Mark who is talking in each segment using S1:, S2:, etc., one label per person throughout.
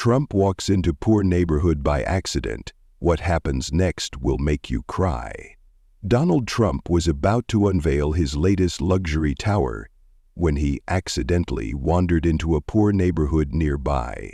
S1: Trump walks into poor neighborhood by accident. What happens next will make you cry. Donald Trump was about to unveil his latest luxury tower when he accidentally wandered into a poor neighborhood nearby.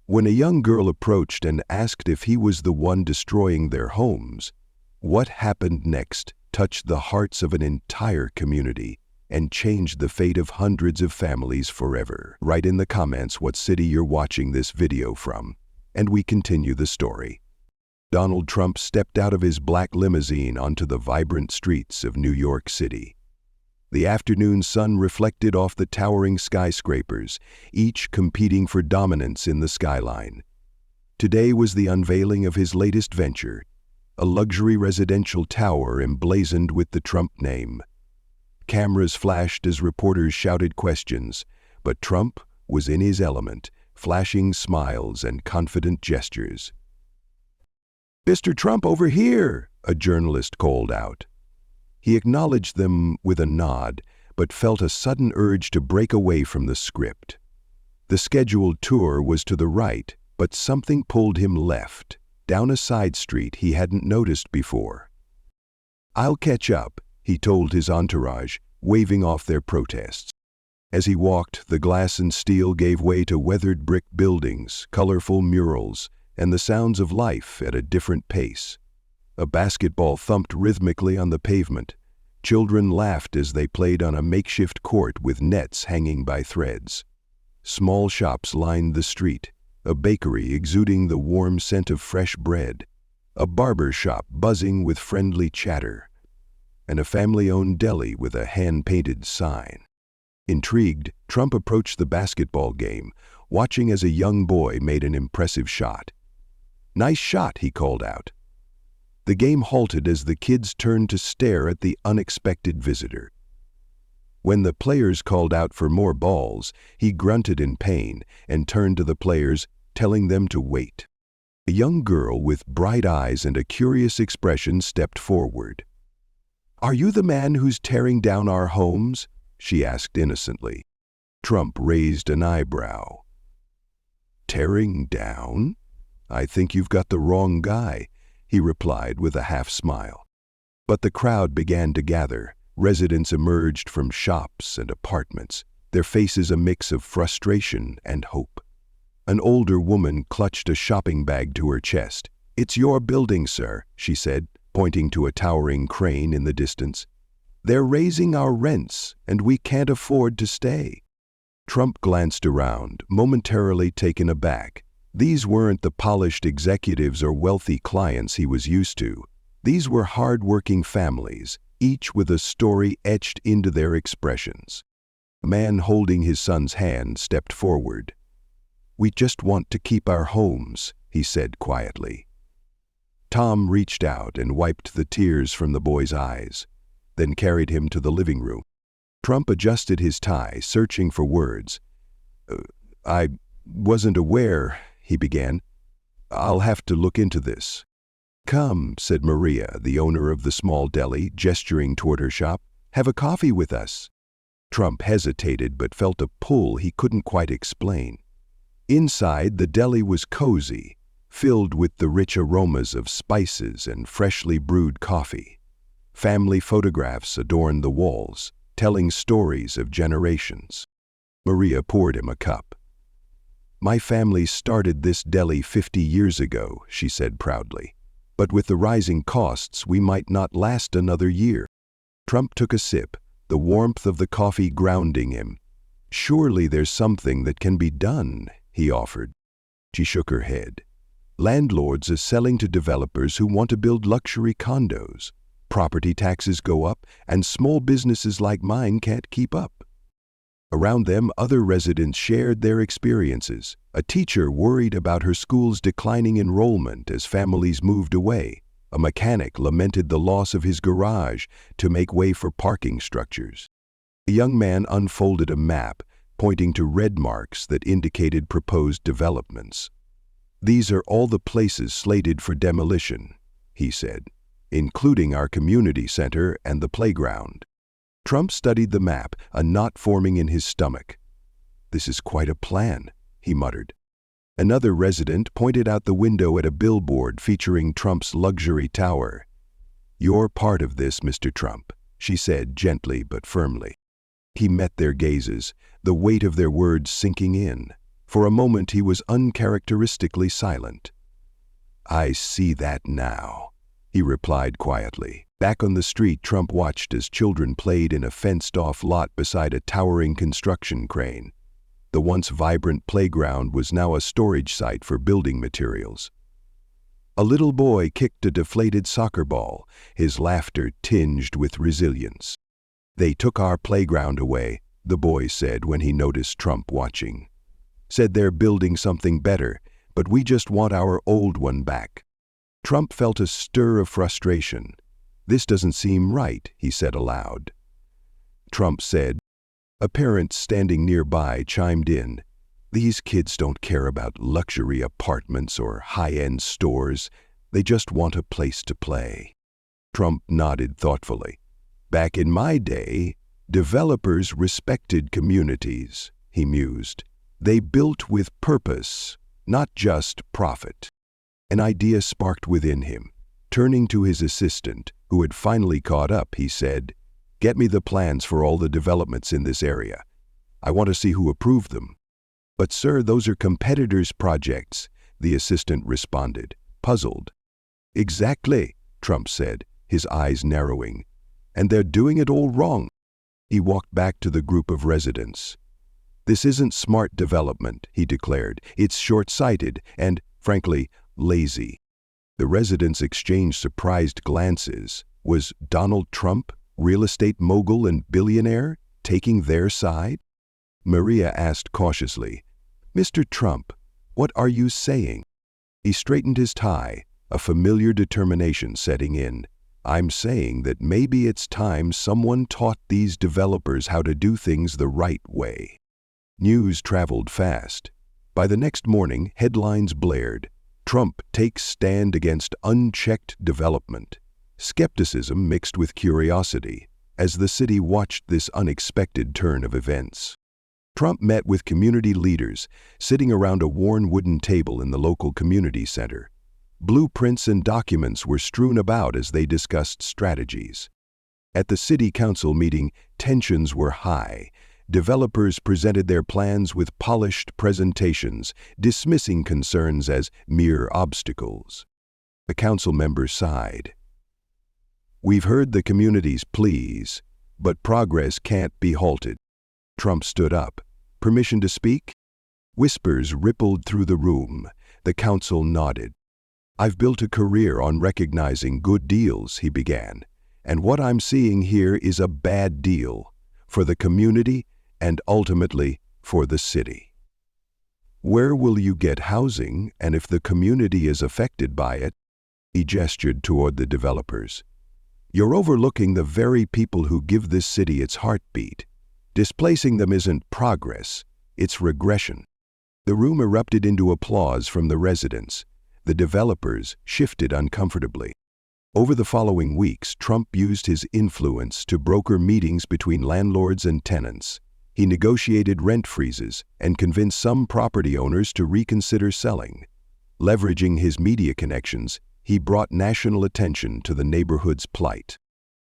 S1: When a young girl approached and asked if he was the one destroying their homes, what happened next touched the hearts of an entire community and changed the fate of hundreds of families forever. Write in the comments what city you're watching this video from, and we continue the story. Donald Trump stepped out of his black limousine onto the vibrant streets of New York City. The afternoon sun reflected off the towering skyscrapers, each competing for dominance in the skyline. Today was the unveiling of his latest venture, a luxury residential tower emblazoned with the Trump name. Cameras flashed as reporters shouted questions, but Trump was in his element, flashing smiles and confident gestures. "Mr. Trump, over here!" a journalist called out. He acknowledged them with a nod, but felt a sudden urge to break away from the script. The scheduled tour was to the right, but something pulled him left, down a side street he hadn't noticed before. "I'll catch up," he told his entourage, waving off their protests. As he walked, the glass and steel gave way to weathered brick buildings, colorful murals, and the sounds of life at a different pace. A basketball thumped rhythmically on the pavement. Children laughed as they played on a makeshift court with nets hanging by threads. Small shops lined the street, a bakery exuding the warm scent of fresh bread, a barber shop buzzing with friendly chatter, and a family-owned deli with a hand-painted sign. Intrigued, Trump approached the basketball game, watching as a young boy made an impressive shot. "Nice shot," he called out. The game halted as the kids turned to stare at the unexpected visitor. When the players called out for more balls, he grunted in pain and turned to the players, telling them to wait. A young girl with bright eyes and a curious expression stepped forward. "Are you the man who's tearing down our homes?" she asked innocently. Trump raised an eyebrow. "Tearing down? I think you've got the wrong guy," he replied with a half-smile. But the crowd began to gather. Residents emerged from shops and apartments, their faces a mix of frustration and hope. An older woman clutched a shopping bag to her chest. "It's your building, sir," she said, pointing to a towering crane in the distance. "They're raising our rents, and we can't afford to stay." Trump glanced around, momentarily taken aback. These weren't the polished executives or wealthy clients he was used to. These were hard-working families, each with a story etched into their expressions. A man holding his son's hand stepped forward. "We just want to keep our homes," he said quietly. Tom reached out and wiped the tears from the boy's eyes, then carried him to the living room. Trump adjusted his tie, searching for words. "I wasn't aware," he began. "I'll have to look into this." "Come," said Maria, the owner of the small deli, gesturing toward her shop. "Have a coffee with us." Trump hesitated but felt a pull he couldn't quite explain. Inside, the deli was cozy, filled with the rich aromas of spices and freshly brewed coffee. Family photographs adorned the walls, telling stories of generations. Maria poured him a cup. "My family started this deli 50 years ago," she said proudly. "But with the rising costs, we might not last another year." Trump took a sip, the warmth of the coffee grounding him. "Surely there's something that can be done," he offered. She shook her head. "Landlords are selling to developers who want to build luxury condos. Property taxes go up, and small businesses like mine can't keep up." Around them, other residents shared their experiences. A teacher worried about her school's declining enrollment as families moved away. A mechanic lamented the loss of his garage to make way for parking structures. A young man unfolded a map, pointing to red marks that indicated proposed developments. "These are all the places slated for demolition," he said, "including our community center and the playground." Trump studied the map, a knot forming in his stomach. "This is quite a plan," he muttered. Another resident pointed out the window at a billboard featuring Trump's luxury tower. "You're part of this, Mr. Trump," she said gently but firmly. He met their gazes, the weight of their words sinking in. For a moment he was uncharacteristically silent. "I see that now," he replied quietly. Back on the street, Trump watched as children played in a fenced-off lot beside a towering construction crane. The once vibrant playground was now a storage site for building materials. A little boy kicked a deflated soccer ball, his laughter tinged with resilience. "They took our playground away," the boy said when he noticed Trump watching. "Said they're building something better, but we just want our old one back." Trump felt a stir of frustration. "This doesn't seem right," he said aloud. Trump said. A parent standing nearby chimed in. "These kids don't care about luxury apartments or high-end stores. They just want a place to play." Trump nodded thoughtfully. "Back in my day, developers respected communities," he mused. "They built with purpose, not just profit." An idea sparked within him. Turning to his assistant, who had finally caught up, he said, "Get me the plans for all the developments in this area. I want to see who approved them." "But sir, those are competitors' projects," the assistant responded, puzzled. "Exactly," Trump said, his eyes narrowing. "And they're doing it all wrong." He walked back to the group of residents. "This isn't smart development," he declared. "It's short-sighted and, frankly, lazy." The residents exchanged surprised glances. Was Donald Trump, real estate mogul and billionaire, taking their side? Maria asked cautiously, "Mr. Trump, what are you saying?" He straightened his tie, a familiar determination setting in. "I'm saying that maybe it's time someone taught these developers how to do things the right way." News traveled fast. By the next morning, headlines blared. "Trump takes stand against unchecked development." Skepticism mixed with curiosity as the city watched this unexpected turn of events. Trump met with community leaders, sitting around a worn wooden table in the local community center. Blueprints and documents were strewn about as they discussed strategies. At the city council meeting, tensions were high. Developers presented their plans with polished presentations, dismissing concerns as mere obstacles. The council member sighed. "We've heard the community's pleas, but progress can't be halted." Trump stood up. "Permission to speak?" Whispers rippled through the room. The council nodded. "I've built a career on recognizing good deals," he began, "and what I'm seeing here is a bad deal for the community and ultimately for the city. Where will you get housing, and if the community is affected by it?" He gestured toward the developers. "You're overlooking the very people who give this city its heartbeat. Displacing them isn't progress, it's regression." The room erupted into applause from the residents. The developers shifted uncomfortably. Over the following weeks, Trump used his influence to broker meetings between landlords and tenants. He negotiated rent freezes and convinced some property owners to reconsider selling. Leveraging his media connections, he brought national attention to the neighborhood's plight.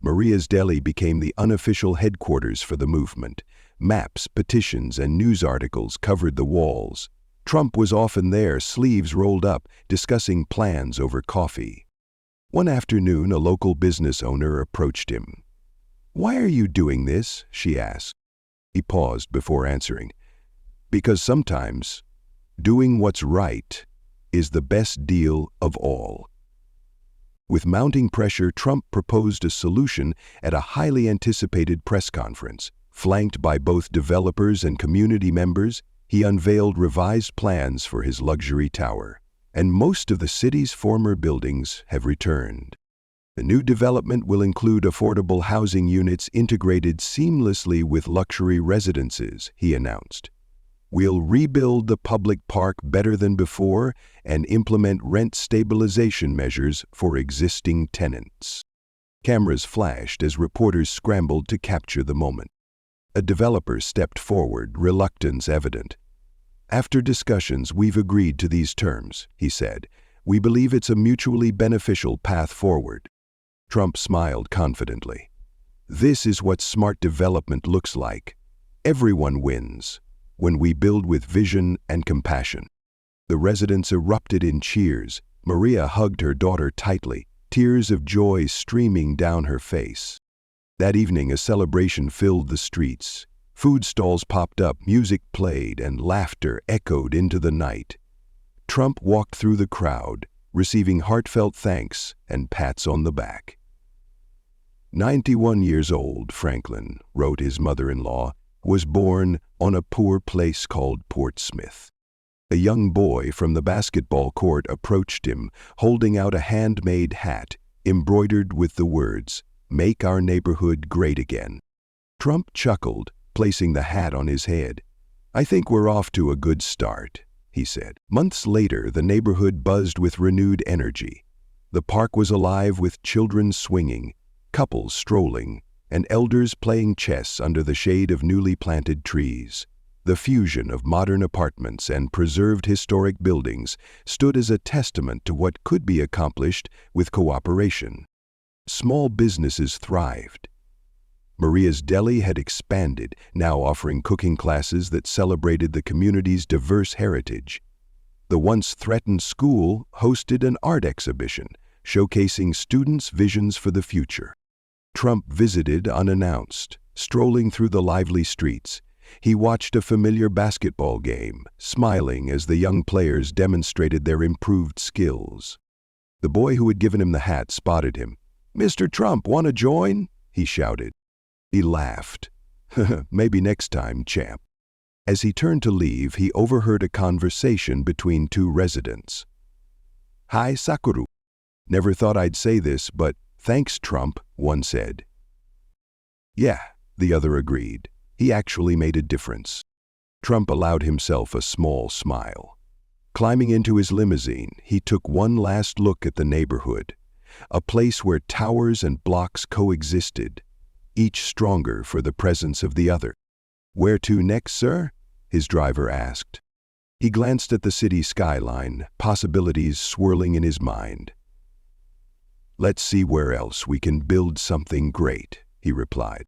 S1: Maria's Deli became the unofficial headquarters for the movement. Maps, petitions, and news articles covered the walls. Trump was often there, sleeves rolled up, discussing plans over coffee. One afternoon, a local business owner approached him. "Why are you doing this?" she asked. He paused before answering. "Because sometimes doing what's right is the best deal of all." With mounting pressure, Trump proposed a solution at a highly anticipated press conference. Flanked by both developers and community members, he unveiled revised plans for his luxury tower. And most of the city's former buildings have returned. The new development will include affordable housing units integrated seamlessly with luxury residences, he announced. "We'll rebuild the public park better than before and implement rent stabilization measures for existing tenants." Cameras flashed as reporters scrambled to capture the moment. A developer stepped forward, reluctance evident. After discussions, we've agreed to these terms, he said. We believe it's a mutually beneficial path forward. Trump smiled confidently. This is what smart development looks like. Everyone wins when we build with vision and compassion. The residents erupted in cheers. Maria hugged her daughter tightly, tears of joy streaming down her face. That evening, a celebration filled the streets. Food stalls popped up, music played, and laughter echoed into the night. Trump walked through the crowd, receiving heartfelt thanks and pats on the back. 91 years old, Franklin, wrote his mother-in-law, was born on a poor place called Portsmouth. A young boy from the basketball court approached him, holding out a handmade hat embroidered with the words, "Make our neighborhood great again." Trump chuckled, placing the hat on his head. "I think we're off to a good start," he said. Months later, the neighborhood buzzed with renewed energy. The park was alive with children swinging, couples strolling, and elders playing chess under the shade of newly planted trees. The fusion of modern apartments and preserved historic buildings stood as a testament to what could be accomplished with cooperation. Small businesses thrived. Maria's Deli had expanded, now offering cooking classes that celebrated the community's diverse heritage. The once threatened school hosted an art exhibition, showcasing students' visions for the future. Trump visited unannounced, strolling through the lively streets. He watched a familiar basketball game, smiling as the young players demonstrated their improved skills. The boy who had given him the hat spotted him. "Mr. Trump, want to join?" he shouted. He laughed. "Maybe next time, champ." As he turned to leave, he overheard a conversation between two residents. "Hi, Sakuru. Never thought I'd say this, but thanks, Trump," one said. "Yeah," the other agreed. He actually made a difference. Trump allowed himself a small smile. Climbing into his limousine, he took one last look at the neighborhood, a place where towers and blocks coexisted, each stronger for the presence of the other. "Where to next, sir?" his driver asked. He glanced at the city skyline, possibilities swirling in his mind. "Let's see where else we can build something great," he replied.